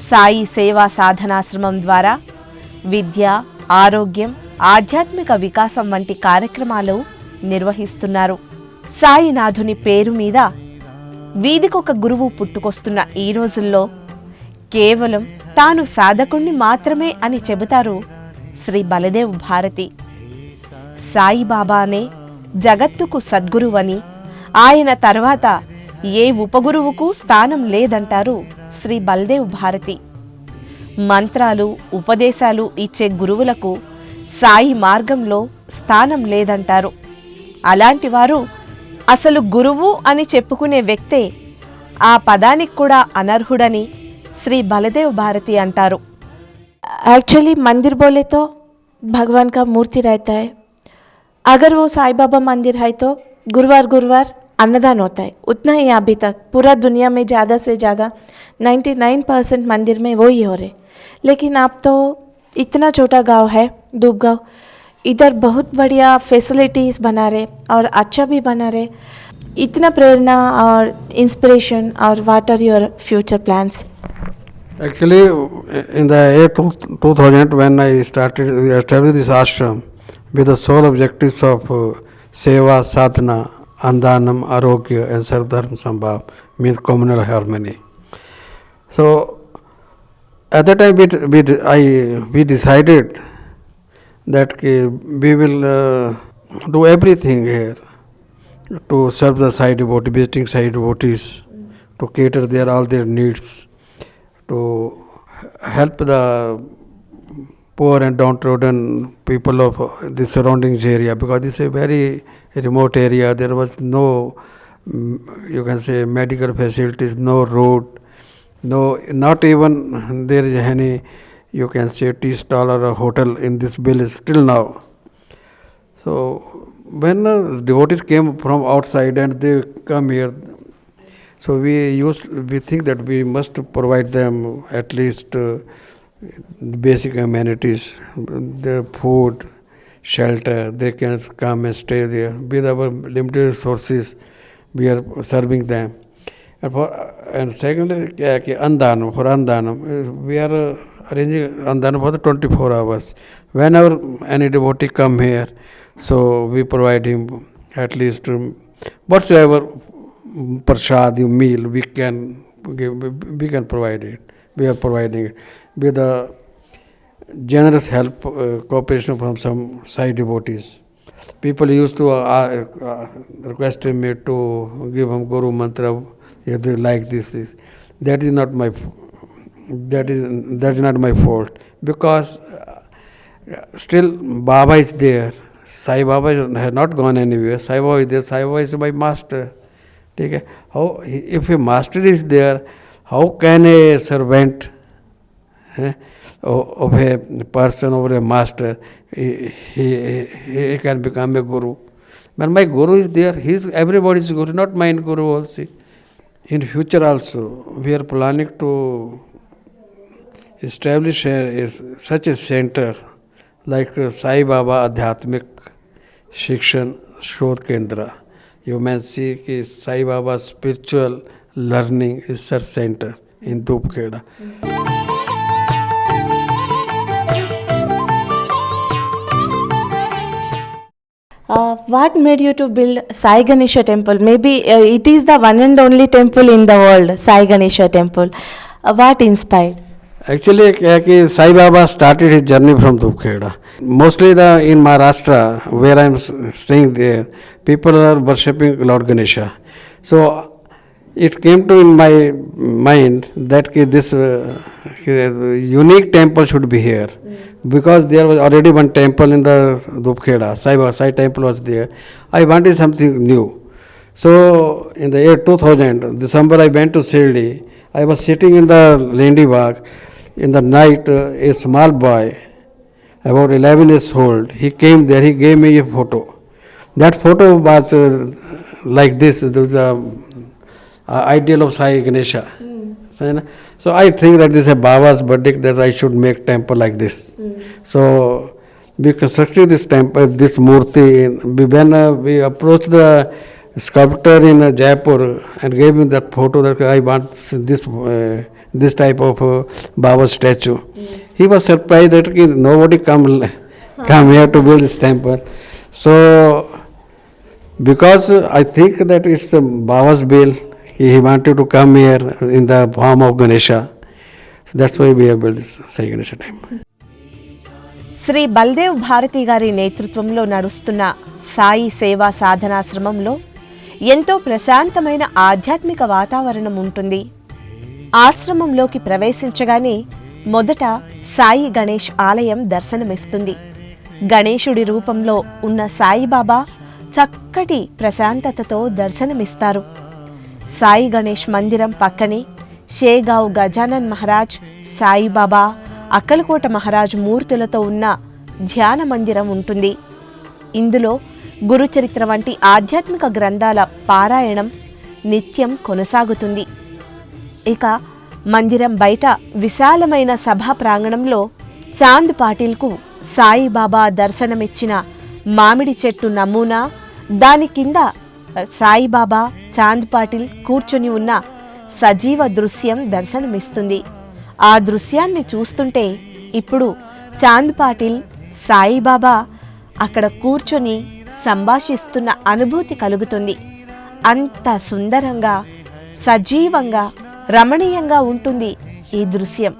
సాయి సేవా సాధనాశ్రమం ద్వారా విద్య, ఆరోగ్యం, ఆధ్యాత్మిక వికాసం వంటి కార్యక్రమాలు నిర్వహిస్తున్నారు. సాయినాథుని పేరు మీద వీధికొక గురువు పుట్టుకొస్తున్న ఈ రోజుల్లో కేవలం తాను సాధకుణ్ణి మాత్రమే అని చెబుతారు శ్రీ బలదేవ్ భారతి. సాయిబాబానే జగత్తుకు సద్గురువని, ఆయన తర్వాత ఏ ఉపగురువుకు స్థానం లేదంటారు శ్రీ బలదేవ్ భారతి. మంత్రాలు, ఉపదేశాలు ఇచ్చే గురువులకు సాయి మార్గంలో స్థానం లేదంటారు. అలాంటి వారు అసలు గురువు అని చెప్పుకునే వ్యక్తే ఆ పదానికి కూడా అనర్హుడని శ్రీ బలదేవ్ భారతి అంటారు. एक्चुअली मंदिर बोले तो भगवान का मूर्ति रहता है. अगर वो साईं बाबा मंदिर है तो गुरुवार गुरुवार अन्नदान होता है. उतना ही अभी तक पूरा दुनिया में ज़्यादा से ज़्यादा 99% मंदिर में वो ही हो रहे. लेकिन अब तो इतना छोटा गांव है दूब गांव, इधर बहुत बढ़िया फैसिलिटीज़ बना रहे और अच्छा भी बना रहे. इतना प्रेरणा और इंस्पिरेशन. और what are your future plans? Actually, in the year 2000, when I started established this ashram with the sole objectives of seva, sadhana, andanam, arogya, and sarvdharma sambhav, means communal harmony. So, at that time, we decided that we will do everything here to serve the Sai devotees, visiting Sai devotees, to cater all their needs, to help the poor and downtrodden people of the surroundings area, because this is a very remote area. There was no, you can say, medical facilities, no road, no, not even there is any, you can say, tea stall or a hotel in this village still now. So when devotees came from outside and they come here, so we think that we must provide them at least basic amenities, the food, shelter. They can come and stay there. With our limited resources, we are serving them. And secondly, andanam, for andanam, we are arranging andanam for the 24 hours. Whenever any devotee come here, so we provide him at least whatsoever prasad, meal we can give, we can provide it. We are providing it with the generous help, cooperation from some Sai devotees. People used to request me to give him Guru mantra, like this. That is not my fault, because still Baba is there. Sai Baba has not gone anywhere. Sai Baba is there. Sai Baba is my master. Okay. How, if a master is there, how can a servant of a person or a master, he can become a guru? When my guru is there, everybody's guru, not my guru also. In future also, we are planning to establish such a center like Sai Baba Adhyatmik Shikshan Shodh Kendra. You may see Sai Baba Spiritual Learning Research Center in Dhupkheda. What made you to build Sai Ganesha temple? Maybe it is the one and only temple in the world, Sai Ganesha temple. What inspired? Actually, Sai Baba started his journey from Dhupkheda. Mostly in Maharashtra, where I am staying there, people are worshipping Lord Ganesha. So it came to in my mind that this unique temple should be here, because there was already one temple in the Dhupkheda. Sai temple was there. I wanted something new. So in the year 2000, December, I went to Shirdi. I was sitting in the Lendi Bagh. In the night, a small boy, about 11 years old, he came there, he gave me a photo. That photo was like this, the ideal of Sai Ganesha. So I think that this is a Baba's verdict that I should make temple like this. So we constructed this temple, this murti. When we approached the sculptor in Jaipur and gave him that photo that I want this this type of Baba statue. He was surprised that nobody come here to build this temple. So because I think that it's Baba's bill, he wanted to come here in the form of Ganesha. So that's why we have built this Sai Ganesha temple. శ్రీ బల్దేవ్ భారతి గారి నేతృత్వంలో నడుస్తున్న సాయి సేవా సాధనాశ్రమంలో ఎంతో ప్రశాంతమైన ఆధ్యాత్మిక వాతావరణం ఉంటుంది. ఆశ్రమంలోకి ప్రవేశించగానే మొదట సాయి గణేష్ ఆలయం దర్శనమిస్తుంది. గణేశుడి రూపంలో ఉన్న సాయిబాబా చక్కటి ప్రశాంతతతో దర్శనమిస్తారు. సాయి గణేష్ మందిరం పక్కనే షేగావ్ గజానన్ మహారాజ్, సాయిబాబా, అక్కలకోట మహారాజ్ మూర్తులతో ఉన్న ధ్యాన మందిరం ఉంటుంది. ఇందులో గురుచరిత్ర వంటి ఆధ్యాత్మిక గ్రంథాల పారాయణం నిత్యం కొనసాగుతుంది. ఇక మందిరం బయట విశాలమైన సభా ప్రాంగణంలో చాంద్ పాటిల్కు సాయిబాబా దర్శనమిచ్చిన మామిడి చెట్టు నమూనా, దాని కింద సాయిబాబా, చాంద్ పాటిల్ కూర్చొని ఉన్న సజీవ దృశ్యం దర్శనమిస్తుంది. ఆ దృశ్యాన్ని చూస్తుంటే ఇప్పుడు చాంద్ పాటిల్, సాయిబాబా అక్కడ కూర్చొని సంభాషిస్తున్న అనుభూతి కలుగుతుంది. అంత సుందరంగా, సజీవంగా, రమణీయంగా ఉంటుంది ఈ దృశ్యం.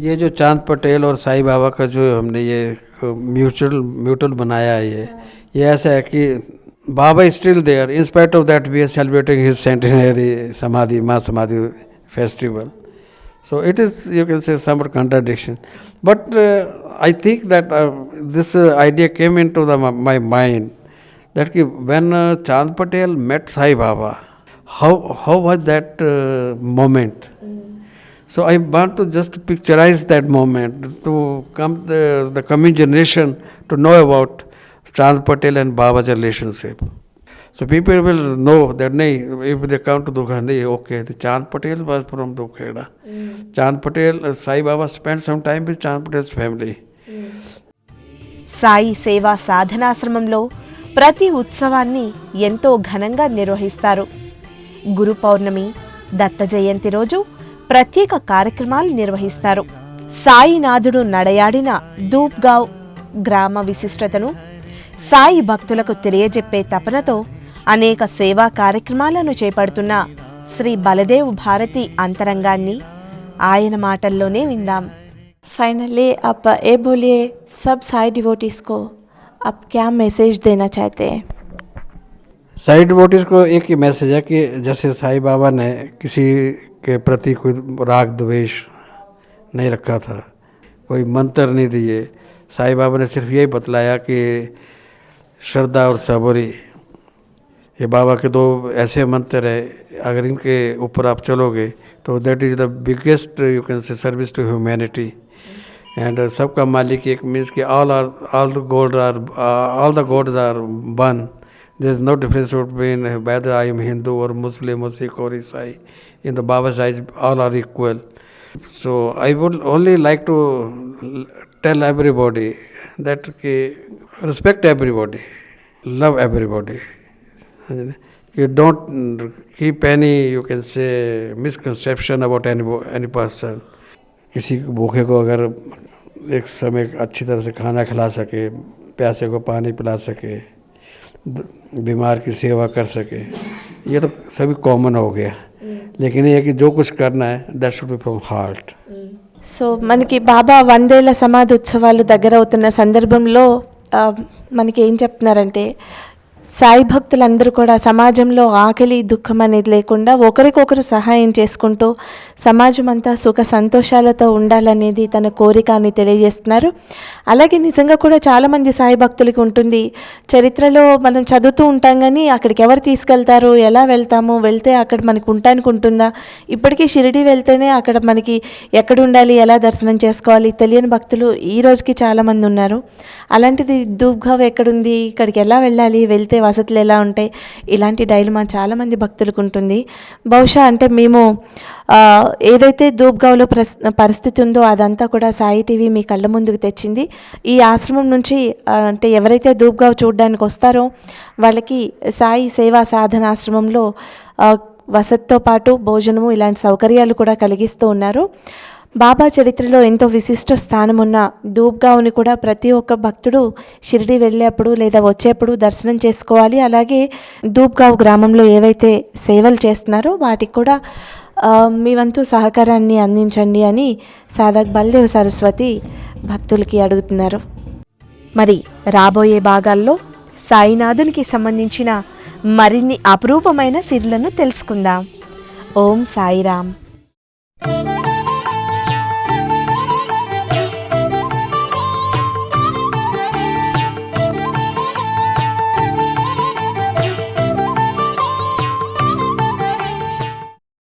ये जो चांद पटेल और साईं बाबा का जो हमने ये म्यूचुअल बनाया है, ये ऐसा है कि बाबा is still there in spite of that we are celebrating his centenary samadhi माँ samadhi festival. So it is, you can say, some contradiction, but I think that this idea came into my mind that when Chand Patel met Sai Baba, how was that moment? So I want to just picturize that moment to come the coming generation to know about Chand Patel and Baba's relationship. So people will know that if they come to Dukheda, okay, the Chand Patel was from Dukheda. Chand Patel, Sai Baba spent some time with Chand Patel's family. Sai సేవా సాధనాశ్రమంలో ప్రతి ఉత్సవాన్ని ఎంతో ఘనంగా నిర్వహిస్తారు. గురు పౌర్ణమి, దత్త జయంతి రోజు ప్రత్యేక కార్యక్రమాలు నిర్వహిస్తారు. సాయినాథుడు నడయాడిన ధూప్గావ్ గ్రామ విశిష్టతను సాయి భక్తులకు తెలియజెప్పే తపనతో అనేక సేవా కార్యక్రమాలను చేపడుతున్న శ్రీ బలదేవ్ భారతి అంతరంగాన్ని ఆయన మాటల్లోనే విందాం. फाइनली आप ये बोलिए सब साई डिवोटीज को आप क्या मैसेज देना चाहते हैं? साई डिवोटीज को एक ही मैसेज है कि जैसे साईं बाबा ने किसी के प्रति कोई राग द्वेष नहीं रखा था, कोई मंत्र नहीं दिए. साईं बाबा ने सिर्फ यही बतलाया कि श्रद्धा और सबूरी, ये बाबा के दो ऐसे मंत्र है, अगर इनके ऊपर आप चलोगे तो that is the biggest you can say service to humanity. And सबका मालिक एक मीन्स कि all the gods are one. There is no difference between whether I am Hindu or Muslim or Sikh or Isai. In the Baba's eyes, all are equal. So I would only like to tell everybody that respect everybody, love everybody. You don't keep any, you can say, misconception about any person. किसी भूखे को अगर एक समय अच्छी तरह से खाना खिला सके, प्यासे को पानी पिला सके, बीमार की सेवा कर सके, ये तो सभी कॉमन हो गया. लेकिन ये कि जो कुछ करना है that should be from heart. So మనకి బాబా 100 ఏళ్ల సమాధి ఉత్సవాలు దగ్గర అవుతున్న సందర్భంలో మనకి ఏం చెప్తున్నారంటే సాయి భక్తులందరూ కూడా సమాజంలో ఆకలి దుఃఖం అనేది లేకుండా ఒకరికొకరు సహాయం చేసుకుంటూ సమాజం అంతా సుఖ సంతోషాలతో ఉండాలనేది తన కోరిక అని తెలియజేస్తున్నారు. అలాగే నిజంగా కూడా చాలామంది సాయి భక్తులకి ఉంటుంది, చరిత్రలో మనం చదువుతూ ఉంటాం కానీ అక్కడికి ఎవరు తీసుకెళ్తారు, ఎలా వెళ్తాము, వెళ్తే అక్కడ మనకు ఉండటానికి ఉంటుందా, ఇప్పటికీ షిరిడి వెళ్తేనే అక్కడ మనకి ఎక్కడ ఉండాలి, ఎలా దర్శనం చేసుకోవాలి తెలియని భక్తులు ఈ రోజుకి చాలామంది ఉన్నారు. అలాంటిది ధూప్ఘావ్ ఎక్కడుంది, ఇక్కడికి ఎలా వెళ్ళాలి, వెళ్తే వసతులు ఎలా ఉంటాయి, ఇలాంటి డైలమా చాలామంది భక్తులకు ఉంటుంది. బహుశా అంటే మేము ఏదైతే ధూప్ఘావ్లో పరిస్థితి ఉందో అదంతా కూడా సాయి టీవీ మీ కళ్ళ ముందుకు తెచ్చింది. ఈ ఆశ్రమం నుంచి అంటే ఎవరైతే ధూప్ఘావ్ చూడడానికి వస్తారో వాళ్ళకి సాయి సేవా సాధనాశ్రమంలో వసతితో పాటు భోజనము ఇలాంటి సౌకర్యాలు కూడా కలిగిస్తూ ఉన్నారు. బాబా చరిత్రలో ఎంతో విశిష్ట స్థానం ఉన్న ధూప్ఘావ్ని కూడా ప్రతి ఒక్క భక్తుడు షిరిడి వెళ్ళేప్పుడు లేదా వచ్చేప్పుడు దర్శనం చేసుకోవాలి. అలాగే ధూప్ఘావ్ గ్రామంలో ఏవైతే సేవలు చేస్తున్నారో వాటికి కూడా మీ వంతు సహకారాన్ని అందించండి అని సాధక్ బల్దేవ్ సరస్వతి భక్తులకి అడుగుతున్నారు. మరి రాబోయే భాగాల్లో సాయినాథునికి సంబంధించిన మరిన్ని అపురూపమైన సిరులను తెలుసుకుందాం. ఓం సాయిరామ్.